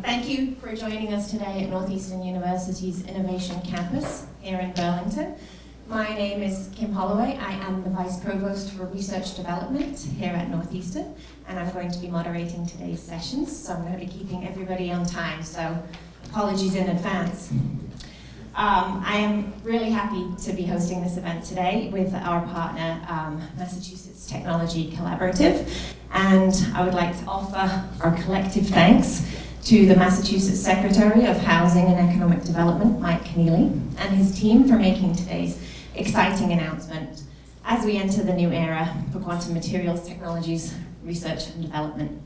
Thank you for joining us today at Northeastern University's Innovation Campus here in Burlington. My name is Kim Holloway. I am the Vice Provost for Research Development here at Northeastern, and I'm going to be moderating today's sessions, so I'm going to be keeping everybody on time, so apologies in advance. I am really happy to be hosting this event today with our partner, Massachusetts Technology Collaborative, and I would like to offer our collective thanks to the Massachusetts Secretary of Housing and Economic Development, Mike Keneally, and his team for making today's exciting announcement as we enter the new era for quantum materials technologies research and development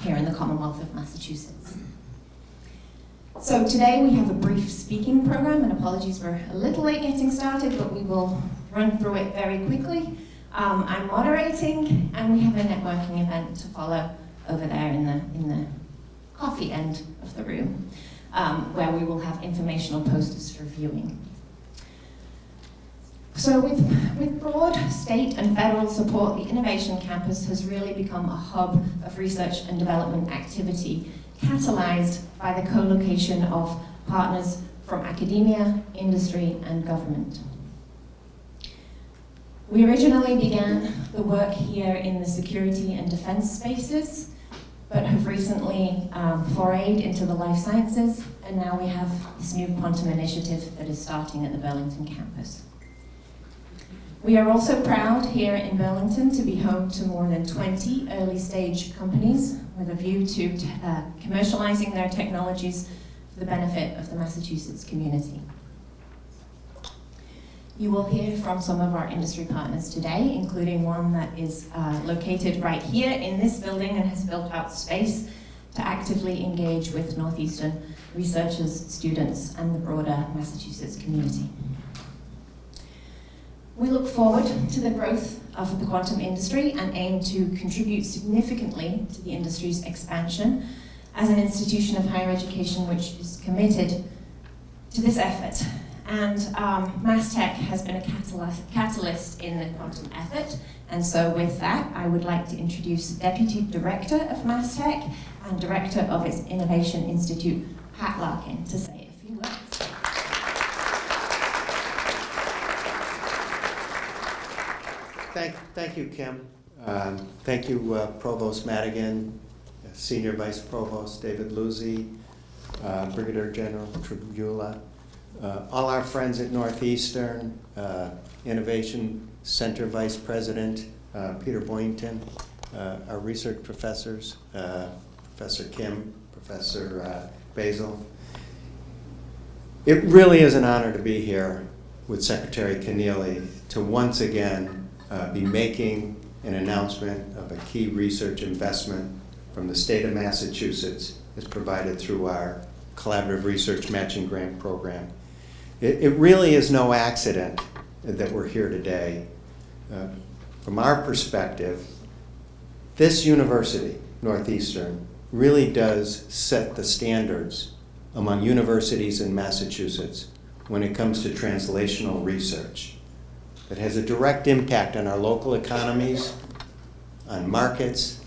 here in the Commonwealth of Massachusetts. So today we have a brief speaking program, and apologies we're a little late getting started, but we will run through it very quickly. I'm moderating, and we have a networking event to follow over there in the coffee end of the room, where we will have informational posters for viewing. So with broad state and federal support, the Innovation Campus has really become a hub of research and development activity, catalyzed by the co-location of partners from academia, industry, and government. We originally began the work here in the security and defense spaces, but have recently forayed into the life sciences, and now we have this new quantum initiative that is starting at the Burlington campus. We are also proud here in Burlington to be home to more than 20 early stage companies with a view to commercializing their technologies for the benefit of the Massachusetts community. You will hear from some of our industry partners today, including one that is located right here in this building and has built out space to actively engage with Northeastern researchers, students, and the broader Massachusetts community. We look forward to the growth of the quantum industry and aim to contribute significantly to the industry's expansion as an institution of higher education which is committed to this effort. And MassTech has been a catalyst in the quantum effort. And so with that, I would like to introduce Deputy Director of MassTech and Director of its Innovation Institute, Pat Larkin, to say a few words. Thank you, Kim. Thank you, Provost Madigan, Senior Vice Provost David Luzzi, Brigadier General Tribula, all our friends at Northeastern, Innovation Center Vice President Peter Boynton, our research professors, Professor Kim, Professor Basil. It really is an honor to be here with Secretary Keneally to once again be making an announcement of a key research investment from the state of Massachusetts as provided through our Collaborative Research Matching Grant Program. It really is no accident that we're here today. From our perspective, this university, Northeastern, really does set the standards among universities in Massachusetts when it comes to translational research that has a direct impact on our local economies, on markets,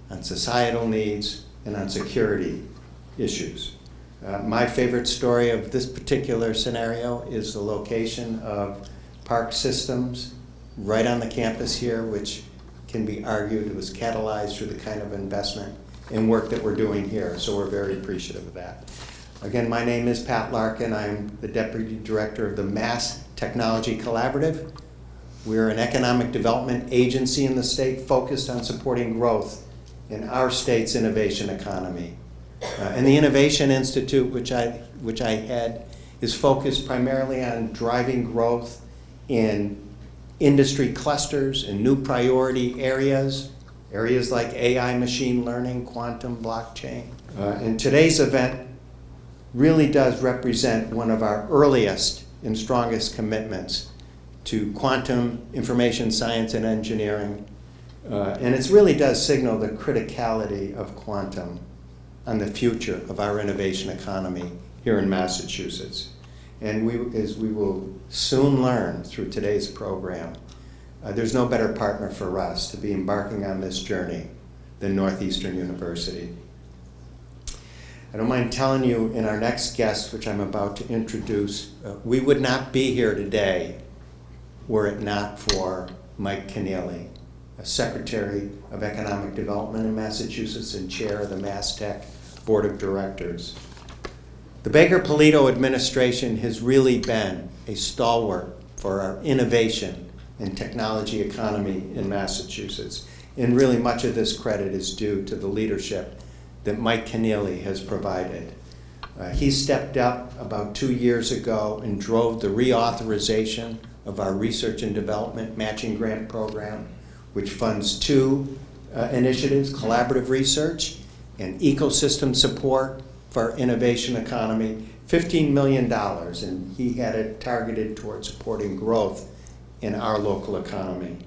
on societal needs, and on security issues. My favorite story of this particular scenario is the location of Park Systems right on the campus here, which can be argued was catalyzed through the kind of investment and work that we're doing here, so we're very appreciative of that. Again, my name is Pat Larkin. I'm the Deputy Director of the Mass Technology Collaborative. We're an economic development agency in the state focused on supporting growth in our state's innovation economy. And the Innovation Institute, which I head, is focused primarily on driving growth in industry clusters and new priority areas like AI, machine learning, quantum, blockchain. And today's event really does represent one of our earliest and strongest commitments to quantum information science and engineering. And it really does signal the criticality of quantum on the future of our innovation economy here in Massachusetts. And as we will soon learn through today's program, there's no better partner for us to be embarking on this journey than Northeastern University. I don't mind telling you, in our next guest, which I'm about to introduce, we would not be here today were it not for Mike Keneally, Secretary of Economic Development in Massachusetts and Chair of the MassTech Board of Directors. The Baker-Polito administration has really been a stalwart for our innovation and technology economy in Massachusetts. And really much of this credit is due to the leadership that Mike Keneally has provided. He stepped up about 2 years ago and drove the reauthorization of our research and development matching grant program, which funds 2 initiatives, collaborative research and ecosystem support for our innovation economy, $15 million, and he had it targeted towards supporting growth in our local economy.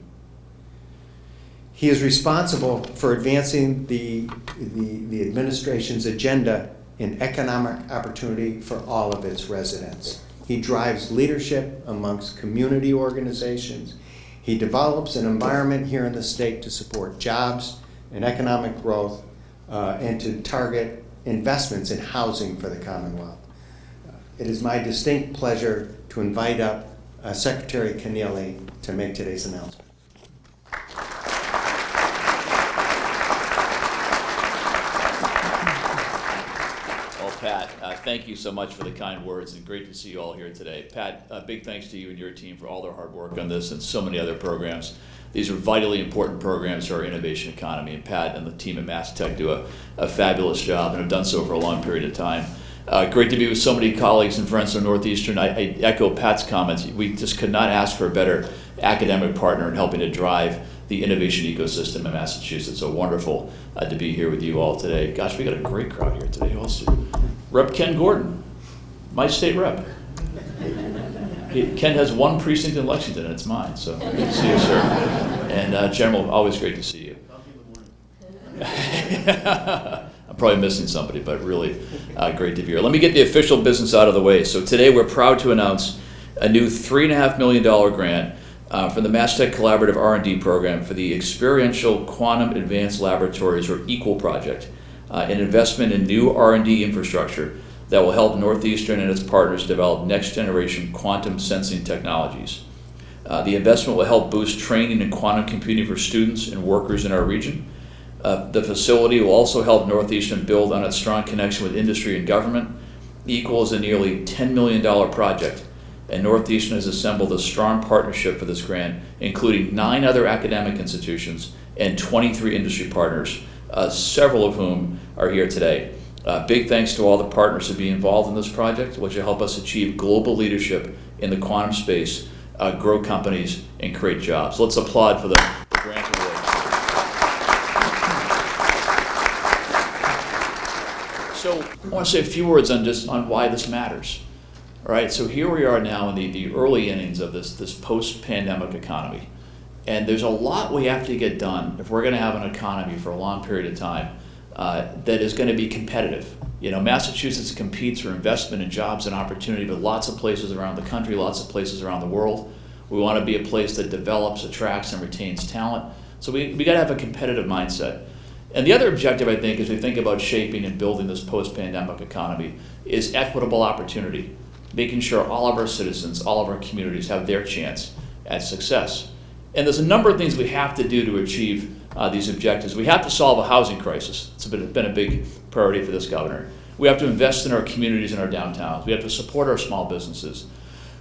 He is responsible for advancing the administration's agenda in economic opportunity for all of its residents. He drives leadership amongst community organizations. He develops an environment here in the state to support jobs and economic growth and to target investments in housing for the Commonwealth. It is my distinct pleasure to invite up Secretary Keneally to make today's announcement. Pat, thank you so much for the kind words, and great to see you all here today. Pat, big thanks to you and your team for all their hard work on this and so many other programs. These are vitally important programs to our innovation economy, and Pat and the team at MassTech do a fabulous job and have done so for a long period of time. Great to be with so many colleagues and friends from Northeastern. I echo Pat's comments. We just could not ask for a better academic partner in helping to drive the innovation ecosystem in Massachusetts. So wonderful to be here with you all today. Gosh, we got a great crowd here today also. Rep. Ken Gordon, my state rep. Ken has 1 precinct in Lexington, and it's mine, so good to see you, sir. And General, always great to see you. I'm probably missing somebody, but really great to be here. Let me get the official business out of the way. So today we're proud to announce a new $3.5 million grant from the MassTech Collaborative R&D Program for the Experiential Quantum Advanced Laboratories, or EQUAL project, an investment in new R&D infrastructure that will help Northeastern and its partners develop next-generation quantum sensing technologies. The investment will help boost training in quantum computing for students and workers in our region. The facility will also help Northeastern build on its strong connection with industry and government. EQUAL is a nearly $10 million project, and Northeastern has assembled a strong partnership for this grant, including 9 other academic institutions and 23 industry partners, several of whom are here today. Big thanks to all the partners who be involved in this project, which will help us achieve global leadership in the quantum space, grow companies, and create jobs. Let's applaud for the grant award. So I want to say a few words on why this matters. All right, so here we are now in the early innings of this post-pandemic economy. And there's a lot we have to get done if we're going to have an economy for a long period of time that is going to be competitive. You know, Massachusetts competes for investment and jobs and opportunity with lots of places around the country, lots of places around the world. We want to be a place that develops, attracts, and retains talent. So we got to have a competitive mindset. And the other objective, I think, as we think about shaping and building this post-pandemic economy, is equitable opportunity, making sure all of our citizens, all of our communities have their chance at success. And there's a number of things we have to do to achieve these objectives. We have to solve a housing crisis. It's been a big priority for this governor. We have to invest in our communities and our downtowns. We have to support our small businesses.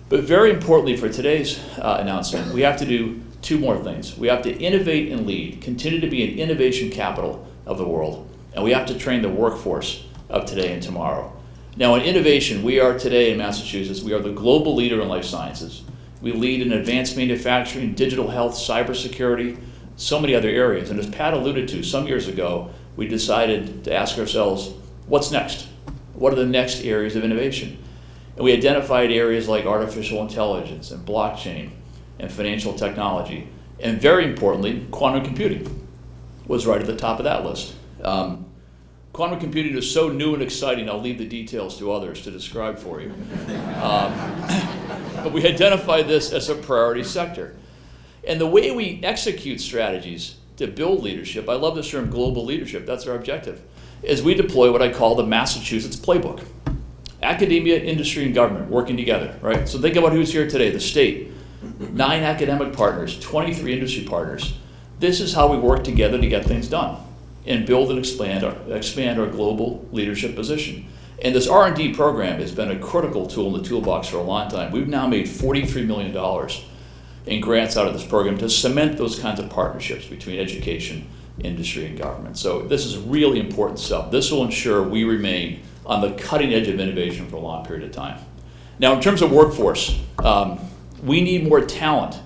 But very importantly for today's announcement, we have to do 2 more things. We have to innovate and lead, continue to be an innovation capital of the world, and we have to train the workforce of today and tomorrow. Now in innovation, we are today in Massachusetts, we are the global leader in life sciences. We lead in advanced manufacturing, digital health, cybersecurity, so many other areas. And as Pat alluded to, some years ago, we decided to ask ourselves, what's next? What are the next areas of innovation? And we identified areas like artificial intelligence and blockchain and financial technology. And very importantly, quantum computing was right at the top of that list. Quantum computing is so new and exciting, I'll leave the details to others to describe for you. But we identified this as a priority sector. And the way we execute strategies to build leadership, I love this term global leadership, that's our objective, is we deploy what I call the Massachusetts playbook. Academia, industry, and government working together, right? So think about who's here today, the state. 9 academic partners, 23 industry partners. This is how we work together to get things done and build and expand our global leadership position. And this R&D program has been a critical tool in the toolbox for a long time. We've now made $43 million in grants out of this program to cement those kinds of partnerships between education, industry, and government. So this is really important stuff. This will ensure we remain on the cutting edge of innovation for a long period of time. Now, in terms of workforce, we need more talent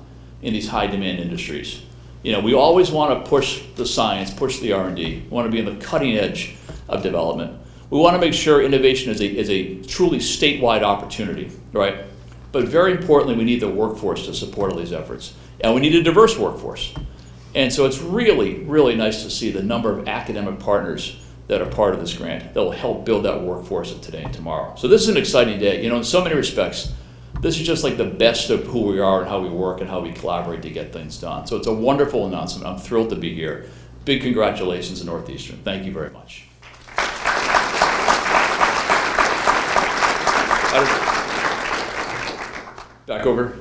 in these high demand industries. You know, we always want to push the science, push the R&D. We want to be on the cutting edge of development. We want to make sure innovation is a truly statewide opportunity, right? But very importantly, we need the workforce to support all these efforts. And we need a diverse workforce. And so it's really, really nice to see the number of academic partners that are part of this grant that will help build that workforce of today and tomorrow. So this is an exciting day. You know, in so many respects, this is just like the best of who we are and how we work and how we collaborate to get things done. So it's a wonderful announcement. I'm thrilled to be here. Big congratulations to Northeastern. Thank you very much. Back over?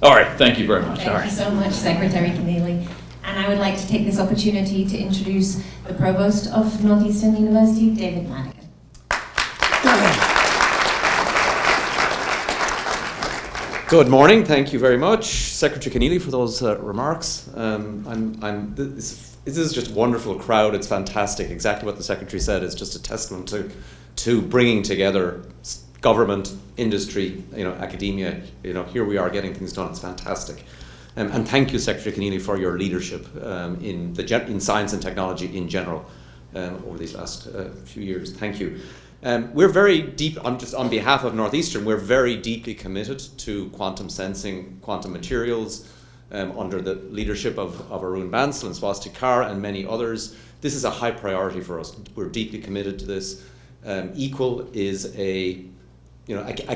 All right, thank you very much. Thank you so much, Secretary Keneally. And I would like to take this opportunity to introduce the Provost of Northeastern University, David Madigan. Good morning. Thank you very much, Secretary Keneally, for those remarks. This is just a wonderful crowd. It's fantastic. Exactly what the Secretary said is just a testament to bringing together government, industry, academia. Here we are getting things done. It's fantastic. And thank you, Secretary Keneally, for your leadership in science and technology in general over these last few years. Thank you. We're very deep, on behalf of Northeastern, we're very deeply committed to quantum sensing, quantum materials, under the leadership of Arun Bansal and Swastik Kar and many others. This is a high priority for us. We're deeply committed to this. Equal is a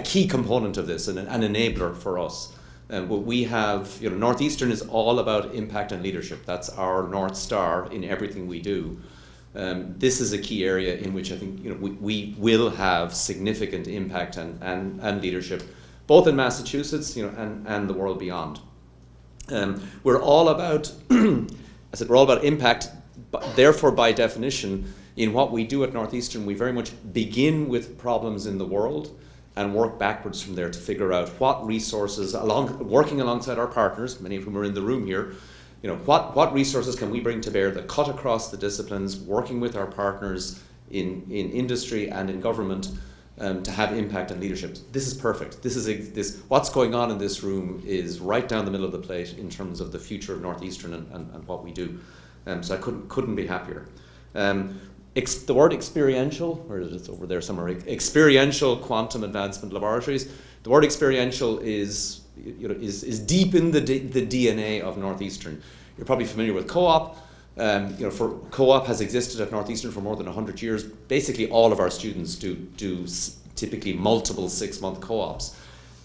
key component of this and an enabler for us. What we have, Northeastern is all about impact and leadership. That's our North Star in everything we do. This is a key area in which I think we will have significant impact and leadership, both in Massachusetts and the world beyond. We're all about, I said, we're all about impact. But therefore, by definition, in what we do at Northeastern, we very much begin with problems in the world and work backwards from there to figure out what resources, working alongside our partners, many of whom are in the room here, what resources can we bring to bear that cut across the disciplines, working with our partners in industry and in government to have impact and leadership. This is perfect. What's going on in this room is right down the middle of the plate in terms of the future of Northeastern and what we do. So I couldn't be happier. The word experiential, or is it over there somewhere? Experiential quantum advancement laboratories. The word experiential is deep in the DNA of Northeastern. You're probably familiar with co-op. Co-op has existed at Northeastern for more than 100 years. Basically, all of our students do typically multiple 6-month co-ops.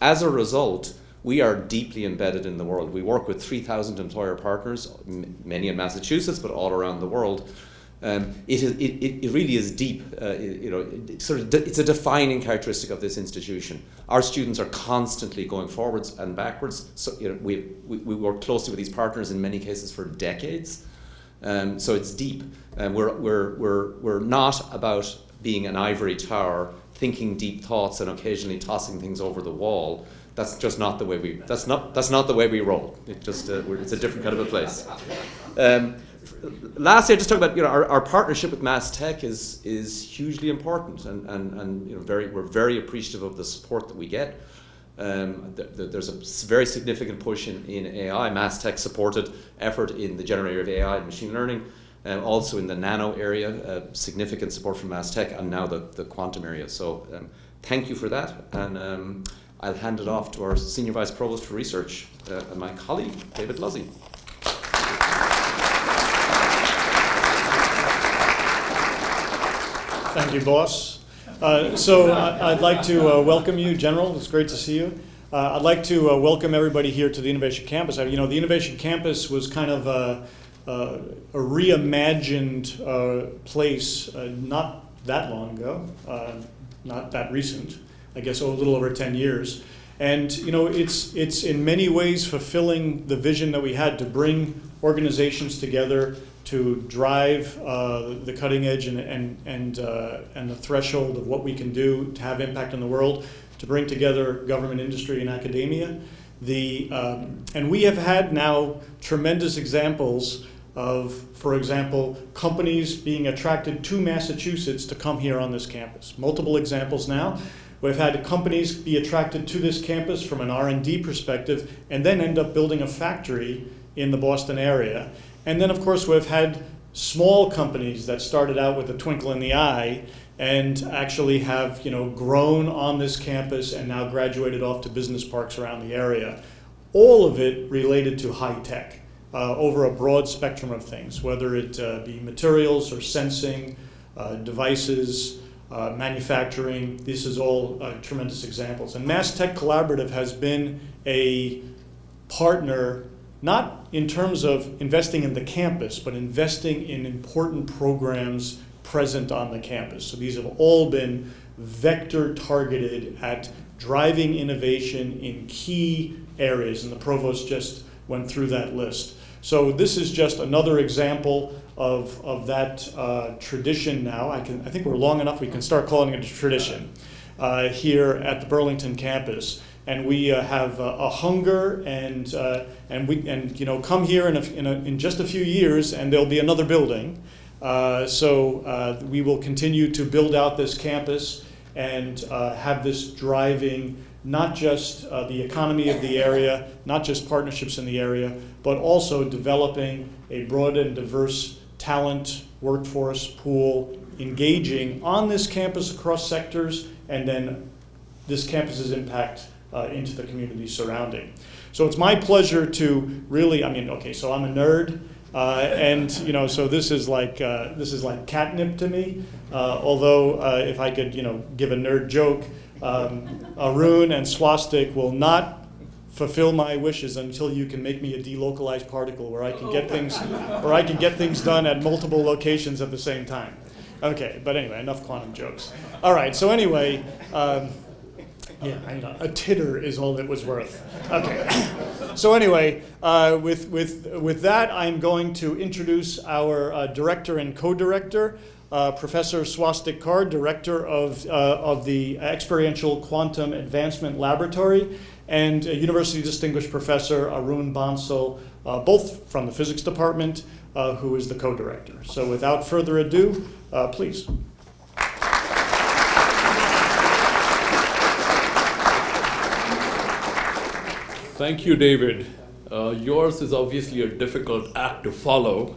As a result, we are deeply embedded in the world. We work with 3,000 employer partners, many in Massachusetts, but all around the world. It really is deep. It's a defining characteristic of this institution. Our students are constantly going forwards and backwards. So we work closely with these partners in many cases for decades. So it's deep. We're not about being an ivory tower, thinking deep thoughts and occasionally tossing things over the wall. That's just not the way we. That's not the way we roll. It's a different kind of a place. Lastly, I just talk about our partnership with Mass Tech is hugely important, and we're very appreciative of the support that we get. There's a very significant push in AI. Mass Tech supported effort in the generative AI and machine learning, also in the nano area, significant support from Mass Tech, and now the quantum area. So thank you for that, and I'll hand it off to our Senior Vice Provost for Research, my colleague, David Luzzi. Thank you, boss. I'd like to welcome you, General. It's great to see you. I'd like to welcome everybody here to the Innovation Campus. The Innovation Campus was kind of a reimagined place not that long ago, not that recent, I guess a little over 10 years. And it's in many ways fulfilling the vision that we had to bring organizations together to drive the cutting edge and the threshold of what we can do to have impact on the world, to bring together government, industry, and academia. And we have had now tremendous examples of, for example, companies being attracted to Massachusetts to come here on this campus. Multiple examples now. We've had companies be attracted to this campus from an R&D perspective and then end up building a factory in the Boston area. And then, of course, we've had small companies that started out with a twinkle in the eye and actually have grown on this campus and now graduated off to business parks around the area. All of it related to high tech over a broad spectrum of things, whether it be materials or sensing, devices, manufacturing. This is all tremendous examples. And Mass Tech Collaborative has been a partner, not in terms of investing in the campus, but investing in important programs present on the campus. So these have all been vector targeted at driving innovation in key areas, and the provost just went through that list. So this is just another example of that tradition now. I think we're long enough, we can start calling it a tradition here at the Burlington campus. And we have a hunger and come here in just a few years, and there'll be another building. So we will continue to build out this campus and have this driving not just the economy of the area, not just partnerships in the area, but also developing a broad and diverse talent workforce pool, engaging on this campus across sectors, and then this campus's impact into the community surrounding. So it's my pleasure to really, so I'm a nerd. So this is like catnip to me. Although if I could, give a nerd joke, Arun and Swastik will not fulfill my wishes until you can make me a delocalized particle where I can get things done at multiple locations at the same time. Okay, but anyway, enough quantum jokes. All right, so anyway. A titter is all it was worth. Okay. So anyway, with that, I'm going to introduce our director and co-director, Professor Swastik Kar, director of the Experiential Quantum Advancement Laboratory, and University Distinguished Professor Arun Bansal, both from the physics department, who is the co-director. So without further ado, please. Thank you, David. Yours is obviously a difficult act to follow,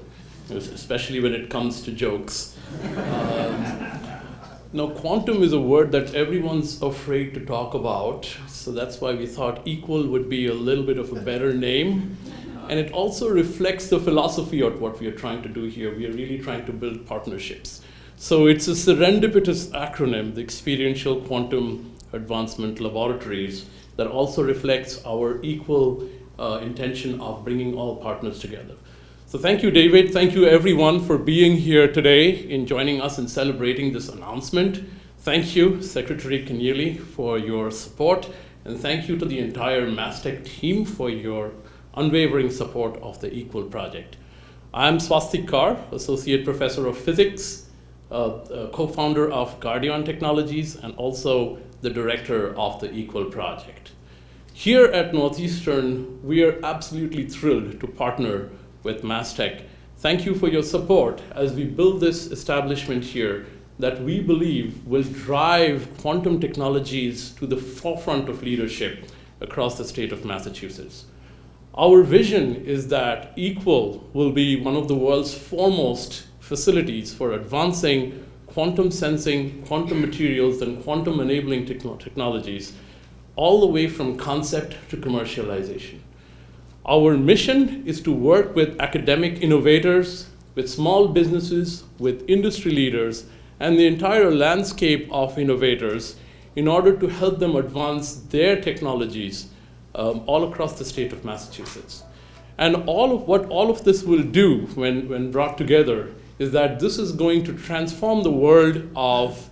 especially when it comes to jokes. Now, quantum is a word that everyone's afraid to talk about, so that's why we thought equal would be a little bit of a better name. And it also reflects the philosophy of what we are trying to do here. We are really trying to build partnerships. So it's a serendipitous acronym, the Experiential Quantum Advancement Laboratories, that also reflects our equal intention of bringing all partners together. So thank you, David. Thank you, everyone, for being here today in joining us in celebrating this announcement. Thank you, Secretary Keneally, for your support. And thank you to the entire MassTech team for your unwavering support of the Equal project. I'm Swastik Kar, Associate Professor of Physics, co-founder of Guardian Technologies, and also the director of the Equal project. Here at Northeastern, we are absolutely thrilled to partner with MassTech. Thank you for your support as we build this establishment here that we believe will drive quantum technologies to the forefront of leadership across the state of Massachusetts. Our vision is that Equal will be one of the world's foremost facilities for advancing quantum sensing, quantum materials, and quantum enabling technologies, all the way from concept to commercialization. Our mission is to work with academic innovators, with small businesses, with industry leaders, and the entire landscape of innovators in order to help them advance their technologies all across the state of Massachusetts. And all of this will do when brought together is that this is going to transform the world of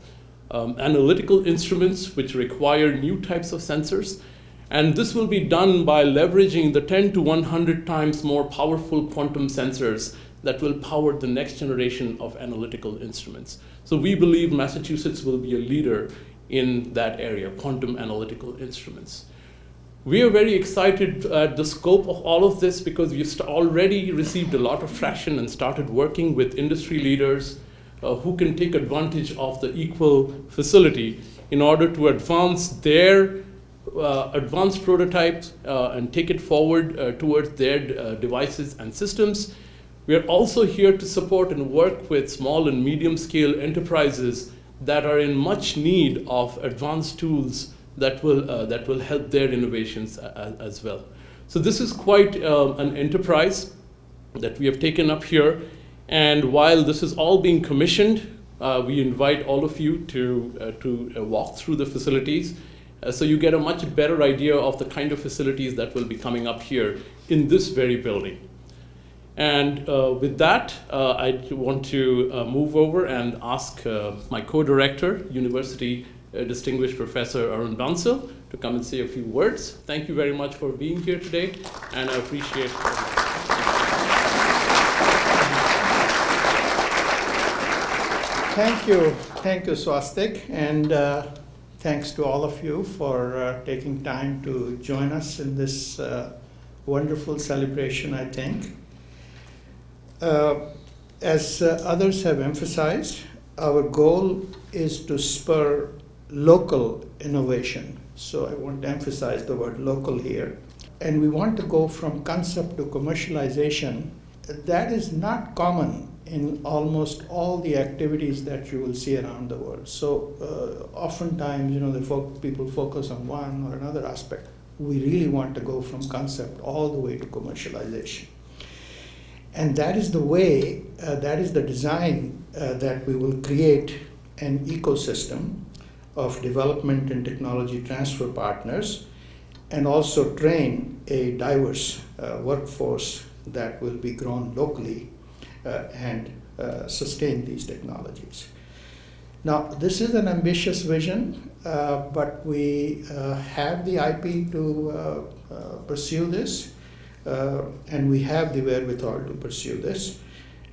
analytical instruments which require new types of sensors. And this will be done by leveraging the 10 to 100 times more powerful quantum sensors that will power the next generation of analytical instruments. So we believe Massachusetts will be a leader in that area, quantum analytical instruments. We are very excited at the scope of all of this because we've already received a lot of traction and started working with industry leaders who can take advantage of the Equal facility in order to advance their advanced prototypes and take it forward towards their devices and systems. We are also here to support and work with small and medium scale enterprises that are in much need of advanced tools that will help their innovations as well. So this is quite an enterprise that we have taken up here. And while this is all being commissioned, we invite all of you to walk through the facilities so you get a much better idea of the kind of facilities that will be coming up here in this very building. And with that, I want to move over and ask my co-director, University Distinguished Professor Arun Bansal, to come and say a few words. Thank you very much for being here today, and I appreciate it. Thank you, Swastik, and thanks to all of you for taking time to join us in this wonderful celebration, I think. As others have emphasized, our goal is to spur local innovation. So I want to emphasize the word local here. And we want to go from concept to commercialization. That is not common in almost all the activities that you will see around the world. So oftentimes, people focus on one or another aspect. We really want to go from concept all the way to commercialization. And that is the way, that is the design that we will create an ecosystem of development and technology transfer partners, and also train a diverse workforce that will be grown locally and sustain these technologies. Now, this is an ambitious vision, but we have the IP to pursue this, and we have the wherewithal to pursue this.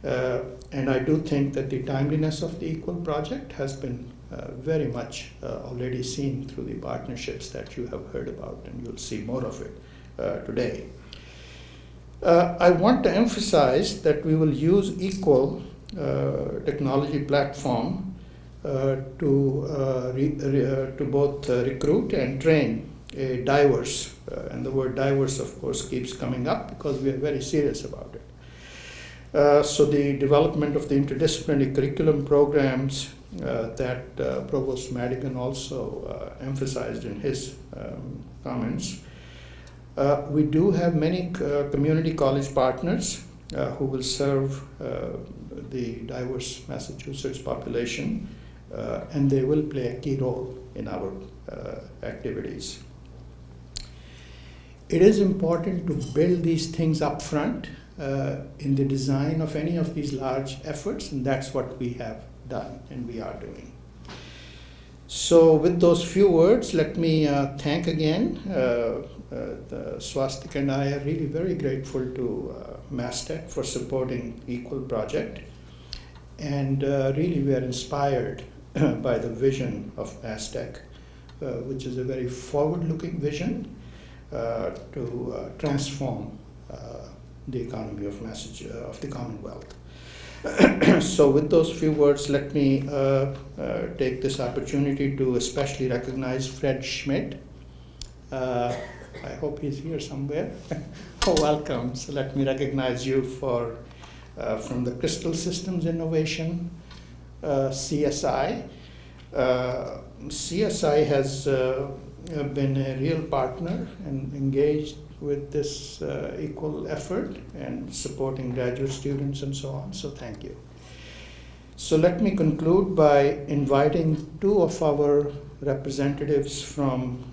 And I do think that the timeliness of the Equal project has been very much already seen through the partnerships that you have heard about, and you'll see more of it today. I want to emphasize that we will use Equal technology platform to both recruit and train a diverse, and the word diverse of course keeps coming up because we are very serious about it. So the development of the interdisciplinary curriculum programs that Provost Madigan also emphasized in his comments. We do have many community college partners who will serve the diverse Massachusetts population, and they will play a key role in our activities. It is important to build these things up front in the design of any of these large efforts, and that's what we have done and we are doing. So with those few words, let me thank again. Swastik and I are really very grateful to MassTech for supporting Equal project, and really we are inspired by the vision of MassTech, which is a very forward-looking vision to transform the economy of the Commonwealth. So with those few words, let me take this opportunity to especially recognize Fred Schmidt. I hope he's here somewhere. Oh, welcome. So let me recognize you from the Crystal Systems Innovation, CSI. CSI has been a real partner and engaged with this Equal effort and supporting graduate students and so on, so thank you. So let me conclude by inviting two of our representatives from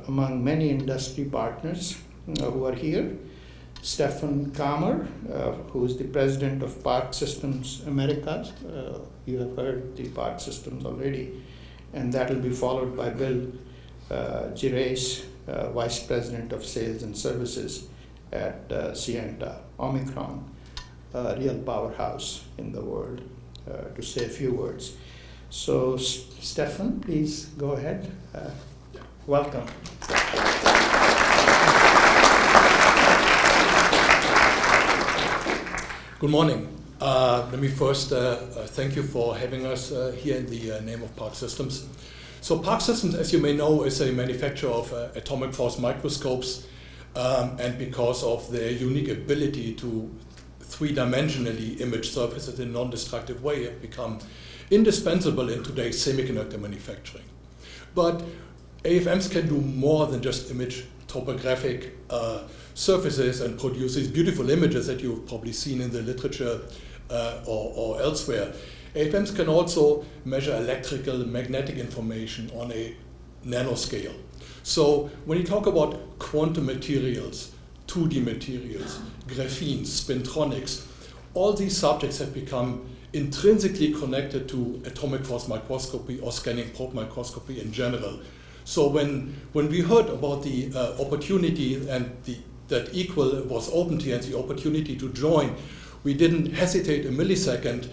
among many industry partners who are here. Stefan Kammer, who is the president of Park Systems Americas. You have heard the Park Systems already. And that will be followed by Bill Gerace, vice president of sales and services at Sienta, Omicron, a real powerhouse in the world, to say a few words. So, Stefan, please go ahead. Welcome. Good morning. Let me first thank you for having us here in the name of Park Systems. So Park Systems, as you may know, is a manufacturer of atomic force microscopes, and because of their unique ability to three-dimensionally image surfaces in a non-destructive way, have become indispensable in today's semiconductor manufacturing. But AFMs can do more than just image topographic surfaces and produce these beautiful images that you've probably seen in the literature or elsewhere. AFMs can also measure electrical and magnetic information on a nanoscale. So when you talk about quantum materials, 2D materials, graphene, spintronics, all these subjects have become intrinsically connected to atomic force microscopy or scanning probe microscopy in general. So when we heard about the opportunity and that Equal was opened here and the opportunity to join, we didn't hesitate a millisecond.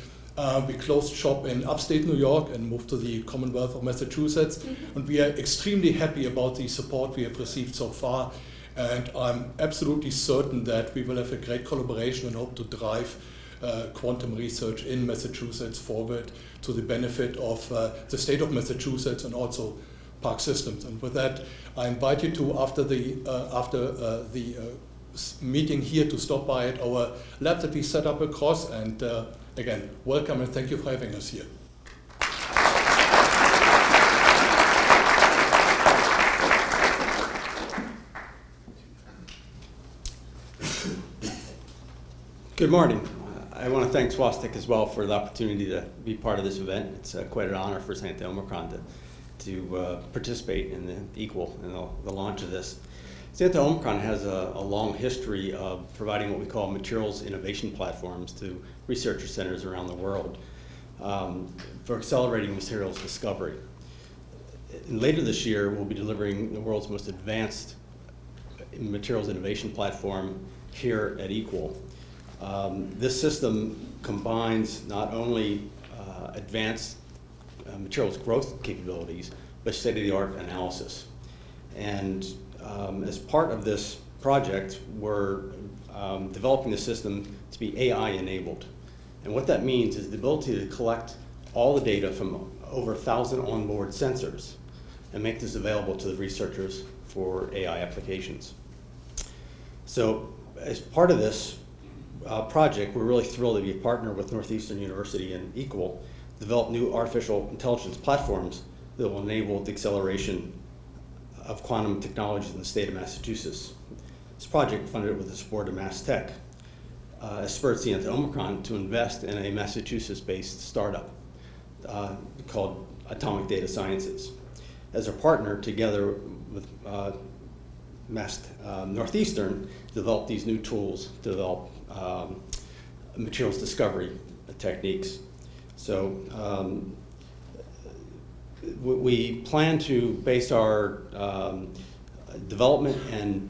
We closed shop in upstate New York and moved to the Commonwealth of Massachusetts. And we are extremely happy about the support we have received so far. And I'm absolutely certain that we will have a great collaboration and hope to drive quantum research in Massachusetts forward to the benefit of the state of Massachusetts and also Park Systems. And with that, I invite you to, after the meeting here, to stop by at our lab that we set up across. And again, welcome and thank you for having us here. Good morning. I want to thank Swastik as well for the opportunity to be part of this event. It's quite an honor for Sienta Omicron to participate in the Equal and the launch of this. Sienta Omicron has a long history of providing what we call materials innovation platforms to researcher centers around the world for accelerating materials discovery. And later this year, we'll be delivering the world's most advanced materials innovation platform here at Equal. This system combines not only advanced materials growth capabilities, but state-of-the-art analysis. And as part of this project, we're developing the system to be AI-enabled. And what that means is the ability to collect all the data from over 1,000 onboard sensors and make this available to the researchers for AI applications. So as part of this project, we're really thrilled to be a partner with Northeastern University and Equal to develop new artificial intelligence platforms that will enable the acceleration of quantum technologies in the state of Massachusetts. This project, funded with the support of Mass Tech, has spurred Sienta Omicron to invest in a Massachusetts-based startup called Atomic Data Sciences. As a partner, together with Northeastern, developed these new tools to develop materials discovery techniques. So we plan to base our development and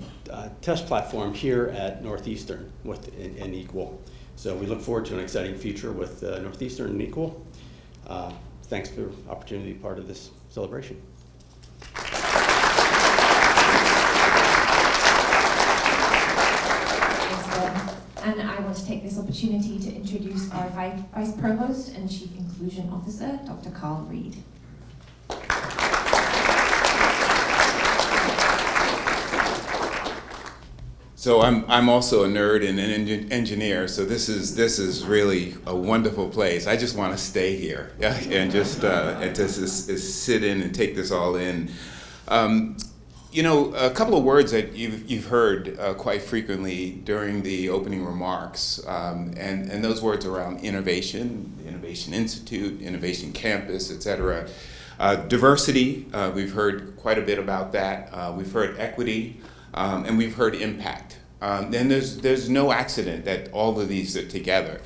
test platform here at Northeastern in Equal. So we look forward to an exciting future with Northeastern and Equal. Thanks for the opportunity to be part of this celebration. And I want to take this opportunity to introduce our Vice Provost and Chief Inclusion Officer, Dr. Carl Reed. So I'm also a nerd and an engineer, so this is really a wonderful place. I just want to stay here, yeah, and just sit in and take this all in. You know, a couple of words that you've heard quite frequently during the opening remarks, and those words around innovation, Innovation Institute, Innovation Campus, et cetera. Diversity, we've heard quite a bit about that. We've heard equity, and we've heard impact. And there's no accident that all of these are together.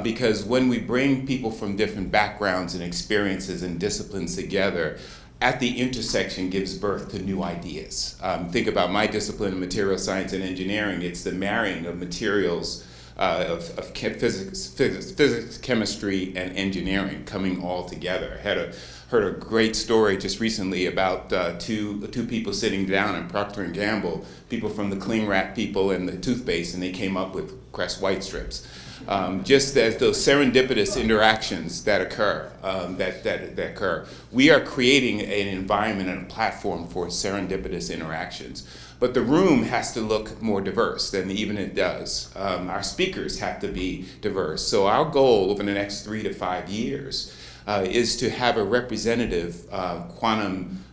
Because when we bring people from different backgrounds and experiences and disciplines together, at the intersection gives birth to new ideas. Think about my discipline, material science and engineering. It's the marrying of materials of physics, chemistry, and engineering coming all together. I heard a great story just recently about two people sitting down in Procter & Gamble, people from the cling wrap people and the toothpaste, and they came up with Crest White Strips. Just as those serendipitous interactions that occur, that occur, we are creating an environment and a platform for serendipitous interactions. But the room has to look more diverse than even it does. Our speakers have to be diverse. So our goal over the next 3 to 5 years is to have a representative quantum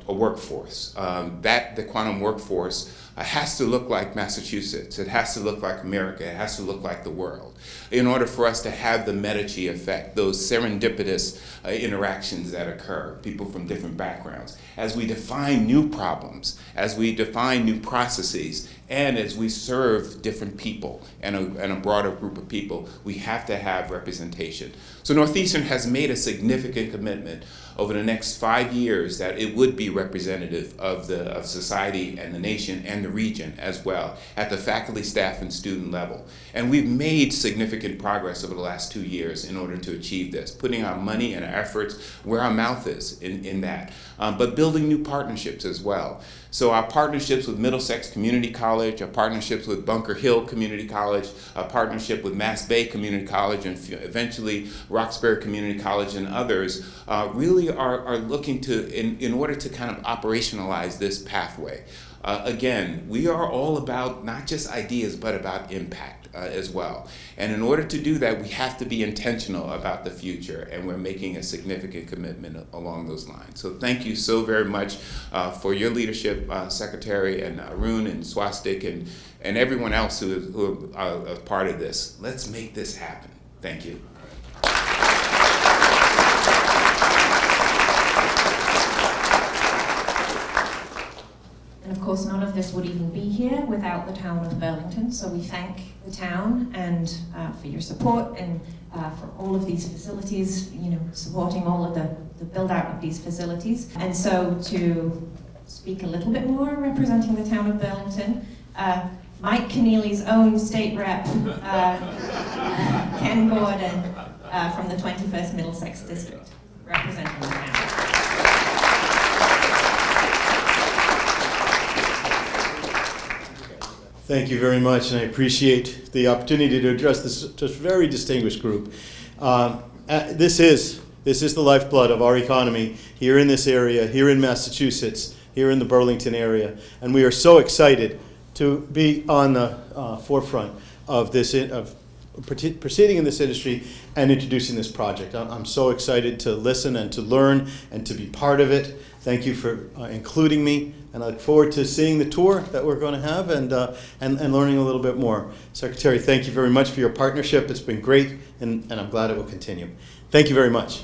workforce. The quantum workforce has to look like Massachusetts. It has to look like America. It has to look like the world in order for us to have the Medici effect, those serendipitous interactions that occur, people from different backgrounds. As we define new problems, as we define new processes, and as we serve different people and a broader group of people, we have to have representation. So Northeastern has made a significant commitment over the next 5 years that it would be representative of society and the nation and the region as well at the faculty, staff, and student level. And we've made significant progress over the last 2 years in order to achieve this, putting our money and our efforts where our mouth is in that, but building new partnerships as well. So our partnerships with Middlesex Community College, our partnerships with Bunker Hill Community College, our partnership with Mass Bay Community College, and eventually Roxbury Community College and others really are looking to, in order to kind of operationalize this pathway. Again, we are all about not just ideas, but about impact as well. And in order to do that, we have to be intentional about the future, and we're making a significant commitment along those lines. So thank you so very much for your leadership, Secretary, and Arun and Swastik, and everyone else who are part of this. Let's make this happen. Thank you. And of course, none of this would even be here without the town of Burlington. So we thank the town and for your support and for all of these facilities, supporting all of the build out of these facilities. And so to speak a little bit more representing the town of Burlington, Mike Keneally's own state rep, Ken Gordon from the 21st Middlesex District, representing the town. Thank you very much, and I appreciate the opportunity to address this just very distinguished group. This is the lifeblood of our economy here in this area, here in Massachusetts, here in the Burlington area, and we are so excited to be on the forefront of this, proceeding in this industry and introducing this project. I'm so excited to listen and to learn and to be part of it. Thank you for including me, and I look forward to seeing the tour that we're going to have and learning a little bit more. Secretary, thank you very much for your partnership. It's been great, and I'm glad it will continue. Thank you very much.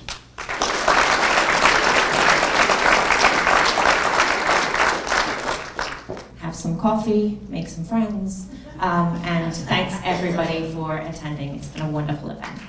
Have some coffee, make some friends, and thanks everybody for attending. It's been a wonderful event.